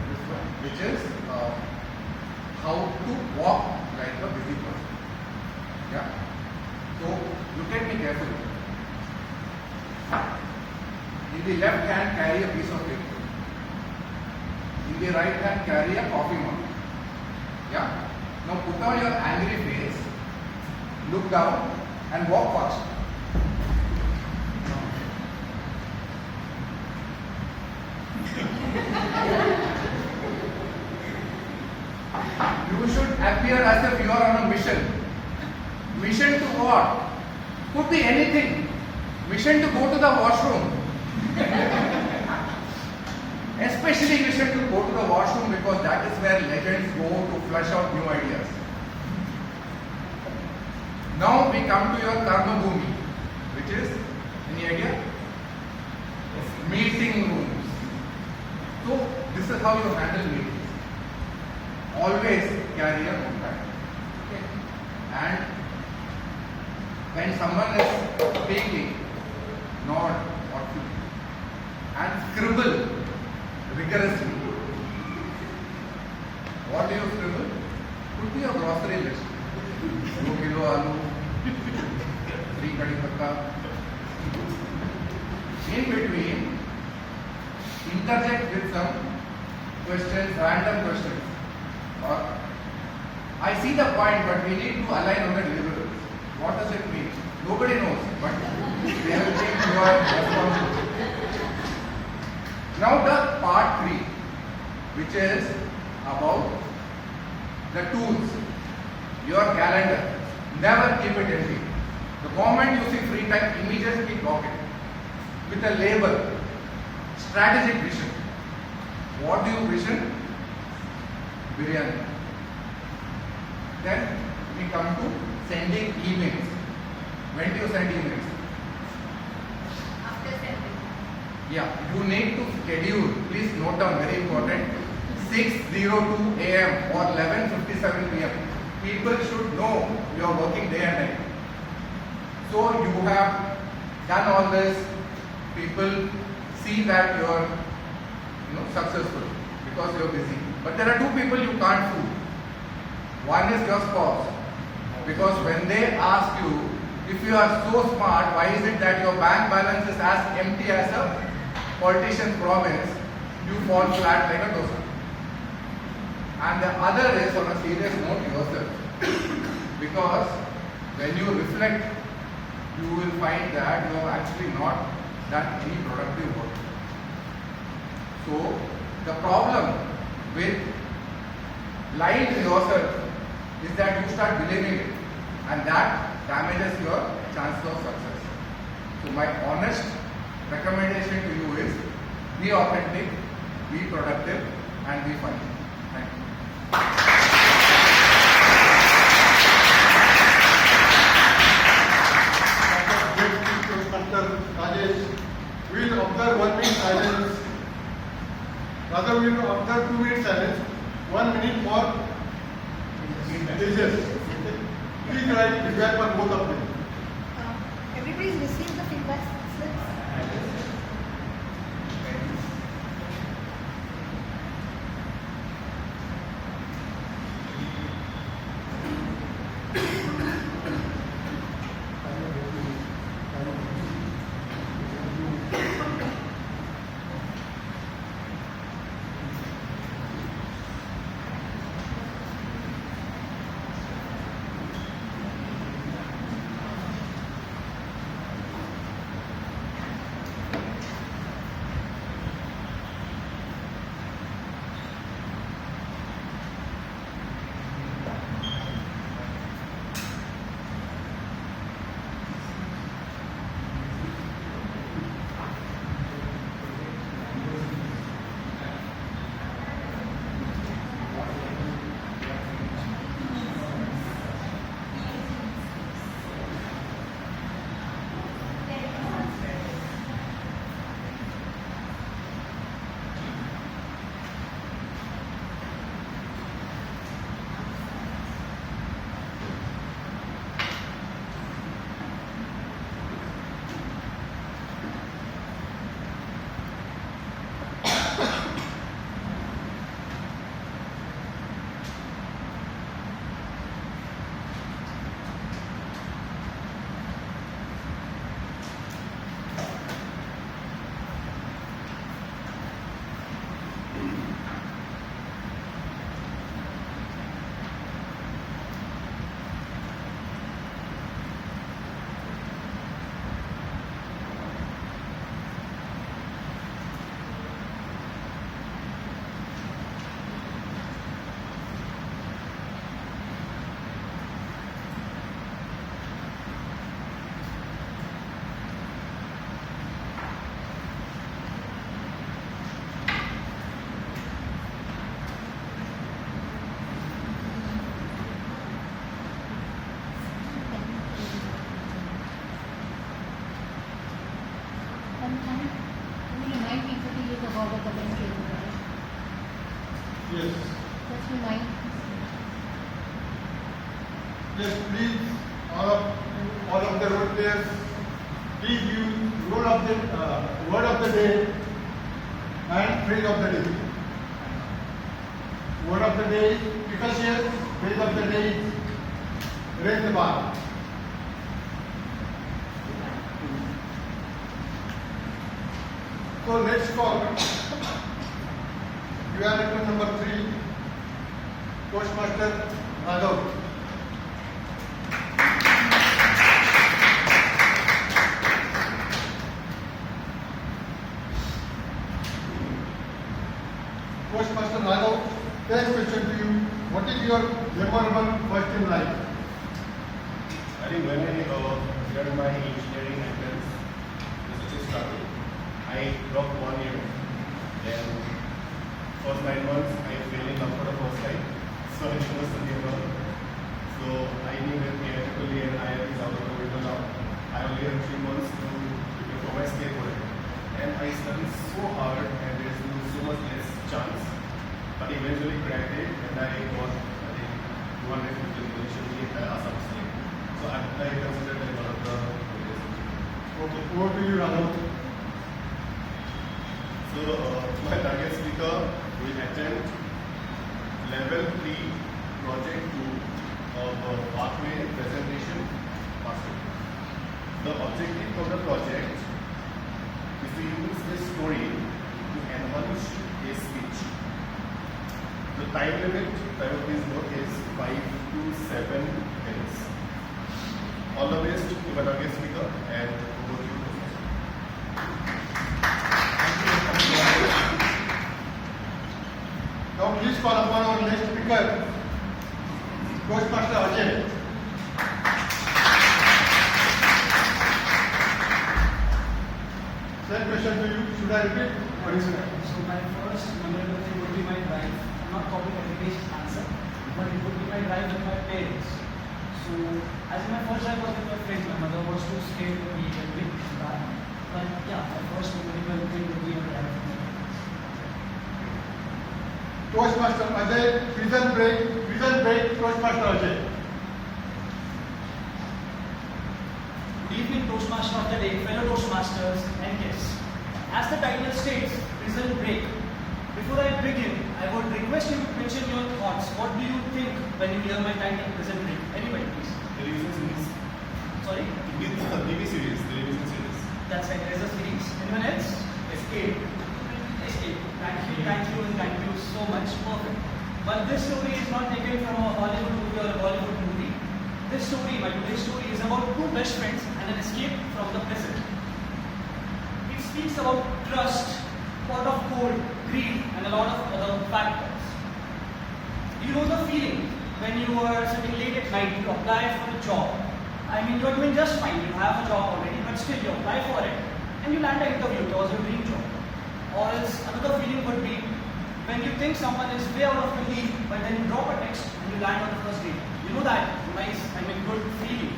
[SPEAKER 12] this one, which is how to walk like a busy person. Yeah. So look at me carefully. In the left hand, carry a piece of paper. In the right hand, carry a coffee mug. Yeah. Now put on your angry face, look down, and walk fast. You should appear as if you are on a mission. Mission to what? Could be anything. Mission to go to the washroom. especially we should to go to the washroom because that is where legends go to flush out new ideas. Now we come to your karma bhumi, which is, any idea? Meeting rooms. So this is how you handle meetings. Always carry a notepad. Okay. And when someone is speaking, nod thoughtfully and scribble rigorously. What do you scribble? Could be your grocery list. 2 kilo aloo, 3 kadi patta. In between, interject with some questions, random questions. Or, I see the point, but we need to align on the deliverables. What does it mean? Nobody knows, but they will think you are responsible. Now the part 3, which is about the tools, your calendar. Never keep it empty. The moment you see free time, immediately block it with a label, strategic vision. What do you vision? Biryani. Then we come to sending emails. When do you send emails?
[SPEAKER 3] After sending.
[SPEAKER 12] Yeah, you need to schedule. Please note down, very important. 6:02 a.m. or 11:57 p.m. People should know you are working day and night. So you have done all this. People see that you are, successful because you are busy. But there are two people you can't fool. One is your spouse, because when they ask you, if you are so smart, why is it that your bank balance is as empty as a politician's promise, you fall flat like a dosa. And the other is on a serious note yourself. Because when you reflect, you will find that you have actually not done any productive work. So the problem with lying to yourself is that you start believing it, and that damages your chances of success. So my honest recommendation to you is be authentic, be productive, and be funny. Thank you.
[SPEAKER 4] Toastmaster Rajesh, we will observe 1 minute silence. Rather, we will observe 2 minutes silence. 1 minute for pages. Please write feedback for both of them.
[SPEAKER 2] Everybody's received the feedback slips.
[SPEAKER 13] Can you remind people to use about the current cable, right?
[SPEAKER 4] Yes.
[SPEAKER 13] Just remind.
[SPEAKER 4] Yes, please, all of the role players, please use word of the day and phrase of the day. Word of the day, efficacious, phrase of the day, raise the bar. So let's call. You are at number 3, Toastmaster Raghav. Toastmaster Raghav, first question to you. What is your memorable first in life?
[SPEAKER 14] I think when I did my engineering entrance, it was such a struggle. I dropped 1 year. Then first 9 months, I failed in love for the first time. So I chose something wrong. So I knew that theoretically and IIT is out of the window now. I only have 3 months to prepare for my skateboard. And I studied so hard and there's so much less chance. But eventually cracked it and I got, I think, 250 position in Assam State. So I consider that one of the greatest.
[SPEAKER 4] Okay, over to you, Raghav.
[SPEAKER 14] So my target speaker will attend level 3 project 2 of pathway presentation master. The objective of the project is to use a story to enhance a speech. The time limit of this book is 5 to 7 minutes. All the best to my target speaker and over to you.
[SPEAKER 4] Now please call upon our next speaker, Toastmaster Ajay. Same question to you. Should I repeat? What is it?
[SPEAKER 15] So my first memorable thing would be my drive. I'm not copying education answer, but it would be my drive with my parents. So as in my first drive was with my friends. My mother was too scared to me and big that. But yeah, my first memorable thing would be a drive with my parents.
[SPEAKER 4] Toastmaster Ajay, prison break, Toastmaster Ajay.
[SPEAKER 15] Good evening, Toastmaster of the day, fellow Toastmasters and guests. As the title states, prison break. Before I begin, I would request you to mention your thoughts. What do you think when you hear my title, prison break? Anybody, please.
[SPEAKER 14] Television series.
[SPEAKER 15] Sorry?
[SPEAKER 14] TV series, television series.
[SPEAKER 15] That's right, there's a series. Anyone else? Escape. Escape. Thank you, and thank you so much. Perfect. But this story is not taken from a Hollywood movie or a Bollywood movie. This story, my today's story, is about 2 best friends and an escape from the prison. It speaks about trust, pot of gold, greed, and a lot of other factors. You know the feeling when you are sitting late at night, you apply for a job. I mean, you are doing just fine, you have a job already, but still you apply for it and you land an interview, it was your dream job. Or else another feeling would be when you think someone is way out of the league, but then you drop a text and you land on the first date. You know that nice, good feeling.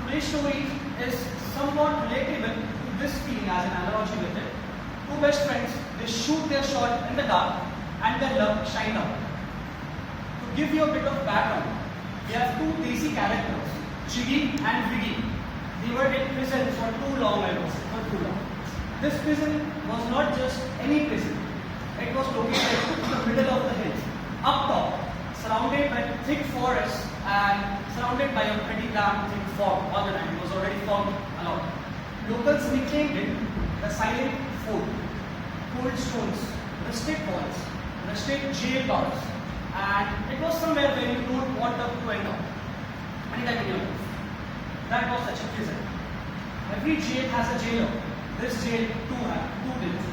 [SPEAKER 15] Today's story is somewhat relatable to this feeling as an analogy with it. 2 best friends, they shoot their shot in the dark and their luck shine out. To give you a bit of background, we have 2 desi characters, Jiggy and Viggy. They were in prison for too long, I was for too long. This prison was not just any prison. It was located in the middle of the hills, up top, surrounded by thick forests and surrounded by a pretty damn thick fog all the time. It was already fogged a lot. Locals nicknamed it the silent fort. Cold stones, rusted walls, rusted jail bars, and it was somewhere where you don't want to end up. Anytime in your life. That was such a prison. Every jail has a jailer. This jail too had 2 jails.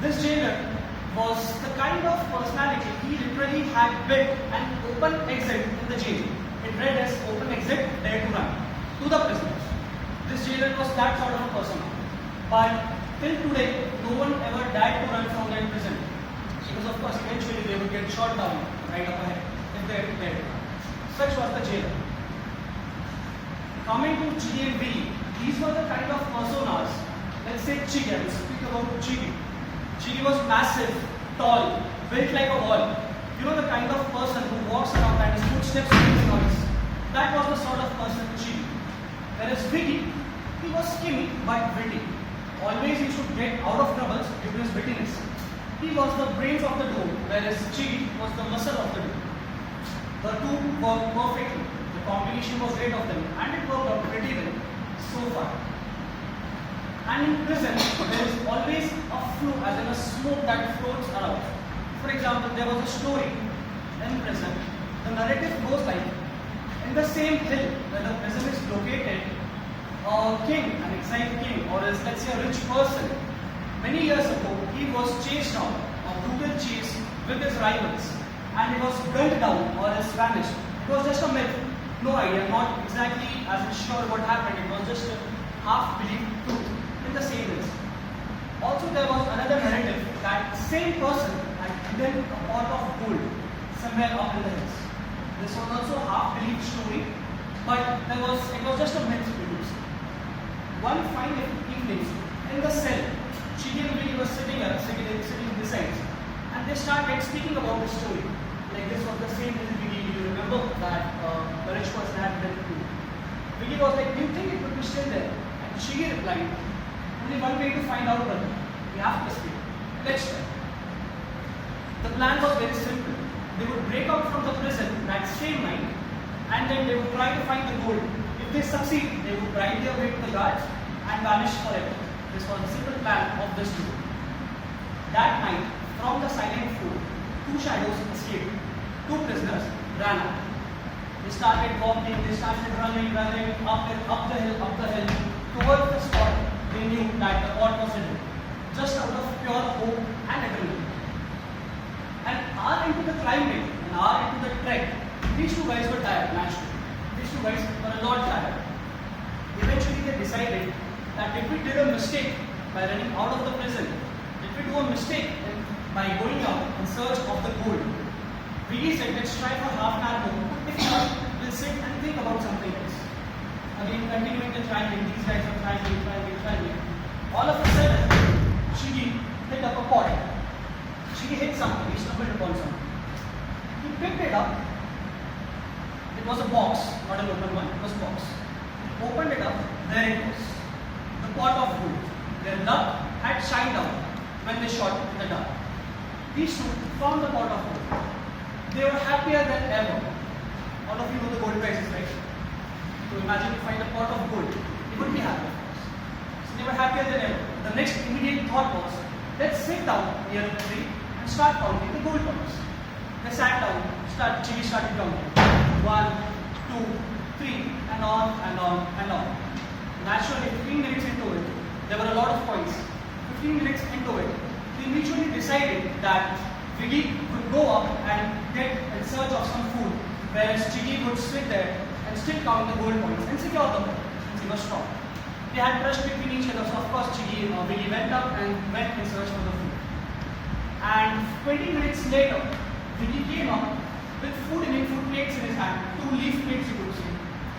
[SPEAKER 15] This jailer was the kind of personality, he literally had built an open exit in the jail. It read as open exit, dare to run to the prisoners. This jailer was that sort of a person. But till today, no one ever dared to run from that prison. Because of course, eventually they would get shot down right up ahead if they dared to run. Such was the jailer. Coming to G and B, these were the kind of personas, let's say Chigi. I will speak about Chigi. Chigi was massive, tall, built like a wall. You know the kind of person who walks around and his footsteps make noise. That was the sort of person Chigi. Whereas Viggy, he was skinny but witty. Always he should get out of troubles due to his wittiness. He was the brains of the duo, whereas Chigi was the muscle of the duo. The two worked perfectly. The combination was great of them, and it worked out pretty well so far. And in prison, there is always a flow, as in a smoke that floats around. For example, there was a story in prison. The narrative goes like, in the same hill where the prison is located, a king, an exiled king, or as let's say a rich person, many years ago, he was chased out, a brutal chase with his rivals, and he was gunned down or else vanished. It was just a myth, no idea, not exactly as in sure what happened, it was just a half-believed truth in the same hills. Also, there was another narrative that same person had hidden a pot of gold somewhere up in the hills. This was also a half-believed story, but it was just a myth produced. One fine evening, in the cell, Chigi and Viggy were sitting beside, and they started speaking about the story. Like this was the same as Viggy. You remember that the rich person had done too. Viggy was like, "Do you think it would be still there?" And Chigi replied, "Only one way to find out, brother. We have to speak. Let's try." The plan was very simple. They would break out from the prison that same night, and then they would try to find the gold. If they succeed, they would bribe their way to the guards and vanish forever. This was the simple plan of this duo. That night, from the silent floor, two shadows escaped. Two prisoners ran out. They started walking, they started running up the hill, towards the spot. They knew that the pot was hidden, just out of pure hope and adrenaline. An hour into the climbing, an hour into the trek, these two guys were tired, naturally. These two guys were a lot tired. Eventually they decided that if we did a mistake by running out of the prison, if we do a mistake by going out in search of the gold, Viggy said, let's try for half an hour more. If not, we'll sit and think about something else. Again, continuing the climbing, these guys are climbing. All of a sudden, Chigi picked up a pot. Chigi hit something, he stumbled upon something. He picked it up. It was a box, not an open one, it was a box. He opened it up, there it was. The pot of gold. Their luck had shined out when they shot in the dark. These two found the pot of gold. They were happier than ever. All of you know the gold prices, right? So imagine you find a pot of gold. You would be happy, of course. So they were happier than ever. The next immediate thought was, let's sit down near the tree and start counting the gold coins. They sat down, Chigi started counting. 1, 2, 3, and on and on and on. Naturally, 15 minutes into it, there were a lot of coins. 15 minutes into it, they mutually decided that Viggy would go up and get in search of some food, whereas Chigi would sit there and still count the gold coins and secure them since he was strong. They had trust between each other, so of course Viggy went up and went in search for the food. And 20 minutes later, Viggy came up with food plates in his hand, 2 leaf plates you could see.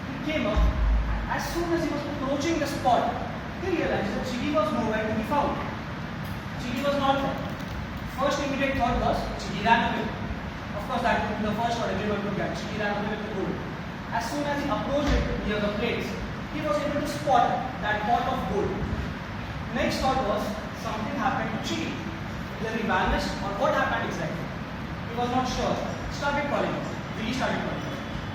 [SPEAKER 15] He came up, and as soon as he was approaching the spot, he realized that Chigi was nowhere to be found. Chigi was not there. First immediate thought was, Chigi ran away. Of course, that would be the first thought everyone would get. Chigi ran away with the gold. As soon as he approached it near the plates, he was able to spot that pot of gold. Next thought was, something happened to Chigi. Either he vanished or what happened exactly. He was not sure. Started calling. Viggy started calling.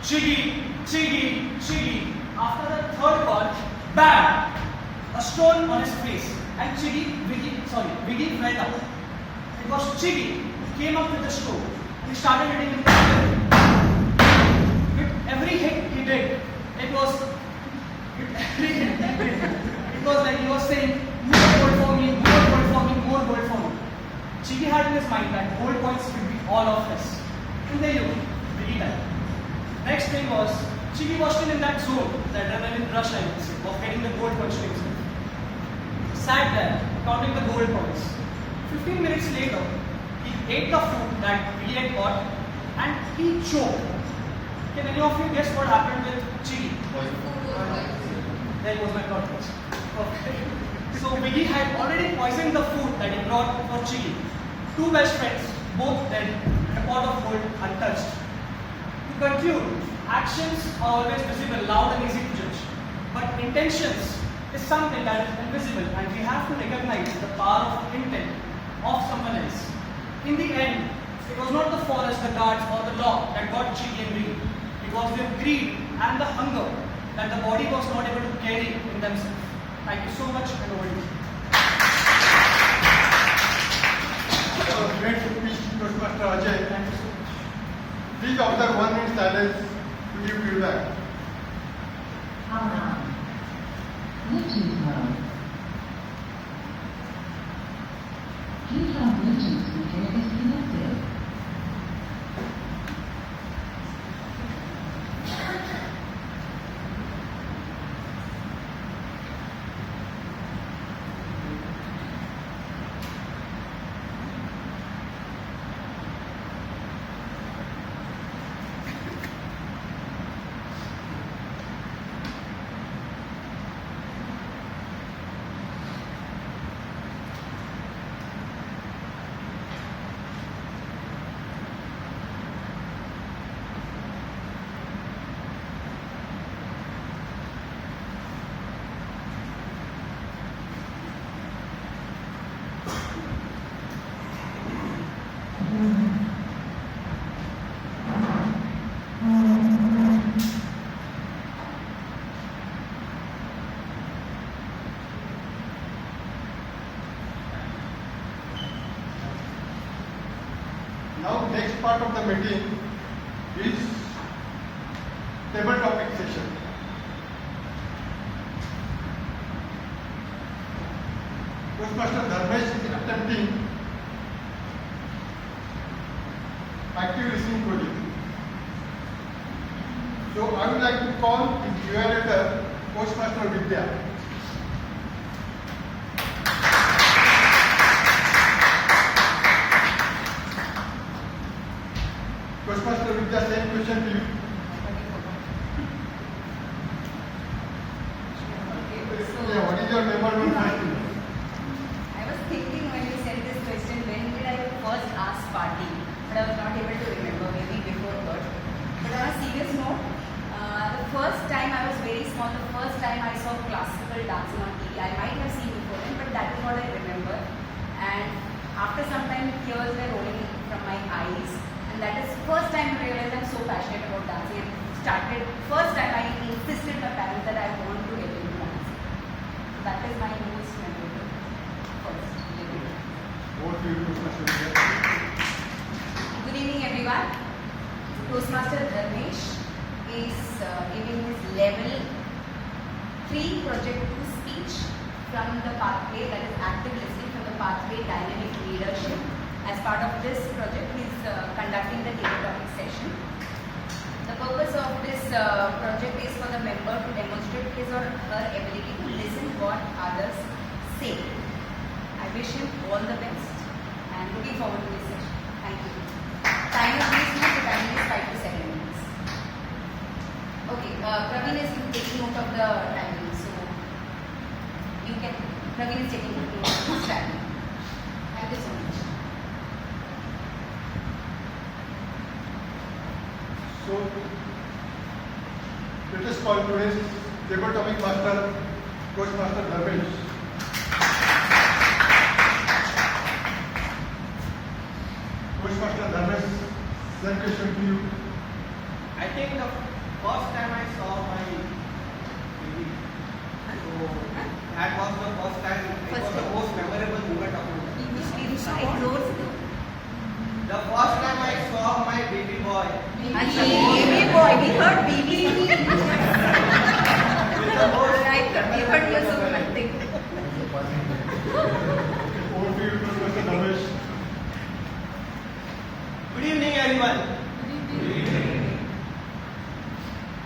[SPEAKER 15] Chigi, Chigi, Chigi. After the third call, bam! A stone on his face. And Viggy went up. It was Chigi who came up with the stone. He started hitting him. With every hit he did, it was like he was saying, more gold for me, more gold for me, more gold for me. Chigi had in his mind that gold coins would be all of this. And there you go, Viggy died. Next thing was, Chigi was still in that zone, that adrenaline rush I would say, of getting the gold coins to himself. Sat there, counting the gold coins. 15 minutes later, he ate the food that Viggy had got and he choked. Can any of you guess what happened with Chigi? There was my plot twist. Okay. So Biggie had already poisoned the food that he brought for Chigi. Two best friends, both dead, in a pot of gold, untouched. To conclude, actions are always visible, loud and easy to judge. But intentions is something that is invisible, and we have to recognize the power of intent of someone else. In the end, it was not the forest, the guards, or the law that got Chigi and Biggie. It was their greed and the hunger that the body was not able to carry in themselves. Thank you so much, and over to you.
[SPEAKER 4] Great speech, Toastmaster Ajay.
[SPEAKER 15] Thank you so much.
[SPEAKER 4] Please observe 1 minute silence to give feedback.
[SPEAKER 16] Bluetooth mode. Please have Bluetooth speaker is connected.
[SPEAKER 4] Now next part of the meeting is table topic session. Toastmaster Dharmesh is attempting active listening project. So I would like to call his evaluator, Toastmaster Vidya. Toastmaster Vidya, same question to you. Yeah, what is your memorable first thing?
[SPEAKER 17] I was thinking when you said this question, when did I first ask party? But I was not able to remember, maybe before birth. But on a serious note, the first time I was very small, the first time I saw classical dancing on TV, I might have seen before then, but that is what I remember. And after some time, tears were rolling from my eyes. And that is first time I realized I'm so passionate about dancing. And first time I insisted my parents that I want to get into dancing. So that is my most memorable first living.
[SPEAKER 4] Over to you, Toastmaster Vidya.
[SPEAKER 17] Good evening, everyone. Toastmaster Dharmesh is giving his level 3 project 2 speech from the pathway, that is active listening, from the pathway dynamic leadership. As part of this project, he is conducting the table topic session. The purpose of this project is for the member to demonstrate his or her ability to listen what others say. I wish him all the best and looking forward to this session. Thank you. Time is please note, the time is 5 to 7 minutes. Okay, Praveen is taking note of the timing, so you can, Praveen is taking note of this timing. Thank you so much.
[SPEAKER 4] So let us call today's table topic master, Toastmaster Dharmesh. Toastmaster Dharmesh, same question to you.
[SPEAKER 7] I think the first time I saw my baby, so that was the first time, it was the most memorable moment of my life. The first time I saw my baby boy.
[SPEAKER 17] Baby boy, we heard baby. Right, we heard you so nothing.
[SPEAKER 4] Over to you, Toastmaster Dharmesh.
[SPEAKER 7] Good evening, everyone.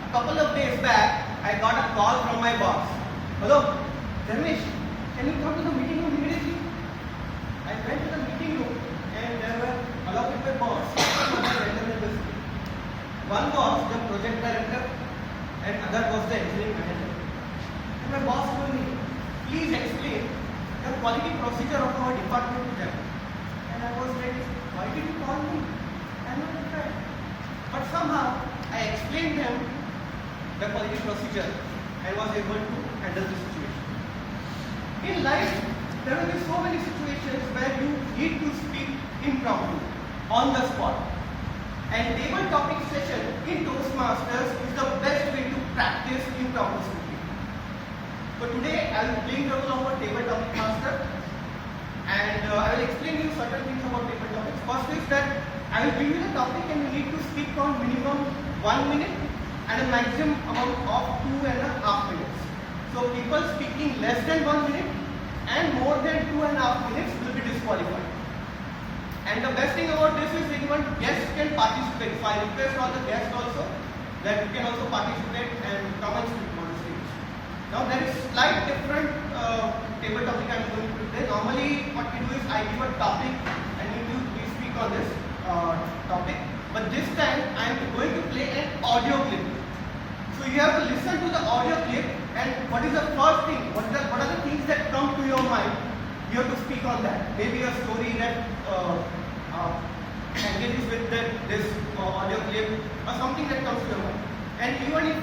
[SPEAKER 7] A couple of days back, I got a call from my boss. Hello, Dharmesh, can you come to the meeting room immediately? I went to the meeting room and there were, along with my boss, one was the project director and other was the engineering manager. And my boss told me, please explain
[SPEAKER 15] quality procedure of our department to them. And I was like, why did you call me? I'm not a friend. But somehow I explained them the quality procedure and was able to handle the situation. In life, there will be so many situations where you need to speak impromptu, on the spot. And table topic session in Toastmasters is the best way to practice impromptu speaking. So today I will play the role of a table topic master, and I will explain you certain things about table topics. First is that I will give you the topic and you need to speak on minimum 1 minute and a maximum amount of 2.5 minutes. So people speaking less than 1 minute and more than 2.5 minutes will be disqualified. And the best thing about this is even guests can participate. So I request all the guests also that you can also participate and come and speak on the stage. Now there is slight different table topic I am going to play. Normally what we do is I give a topic and we speak on this topic. But this time I am going to play an audio clip. So you have to listen to the audio clip, and what is the first thing, what are the things that come to your mind, you have to speak on that. Maybe a story that engages with this audio clip or something that comes to your mind. And even if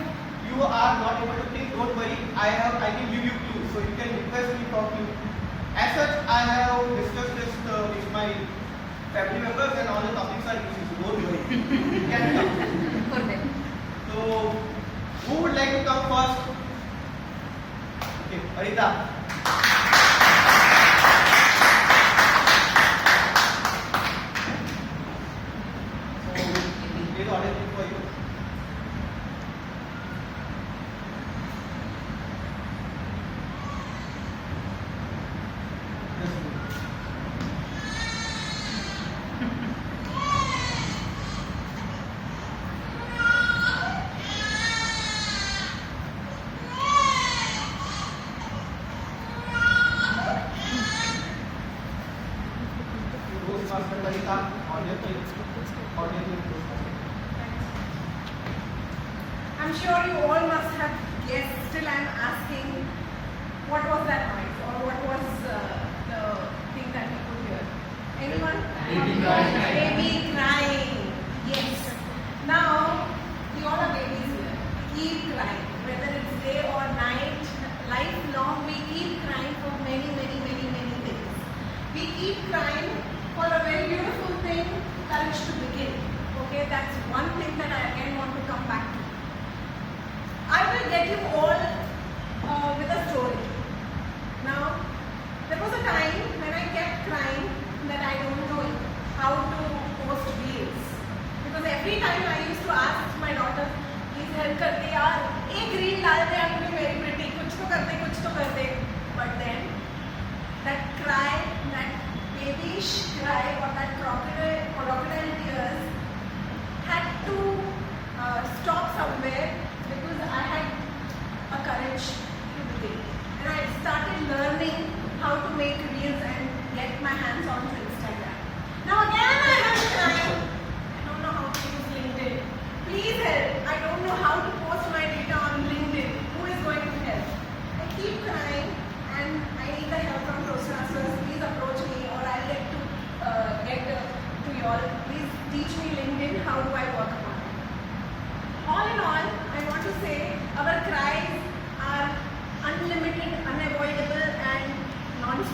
[SPEAKER 15] you are not able to think, don't worry, I can give you clues, so you can request me for clues. As such, I have discussed this with my family members and all the topics are easy, so don't worry. You can come. So, who would like to come first? Okay, Arita. So, play the audio clip for you. Toastmaster Arita, audio clip. Audio clip.
[SPEAKER 2] I'm sure you all must have guessed. Still, I'm asking, what was that noise, or what was the thing that we could hear? Anyone?
[SPEAKER 12] Baby crying.
[SPEAKER 2] Baby crying. Yes. Now, we all are babies here. We keep crying, whether it's day or night. Lifelong, we keep crying for many, many, many, many things. We keep crying for a very beautiful thing, courage to begin. Okay, that's one thing that I again want to come back to. I will get you all with a story. Now, there was a time when I kept crying that I don't know how to post reels. Because every time I used to ask my daughter, please help करते यार, एक reel डाल दे, I'm doing very pretty, कुछ तो कर दे. But then, that cry, that babyish cry, or that crocodile tears had to stop somewhere, because I had a courage to begin. And I started learning how to make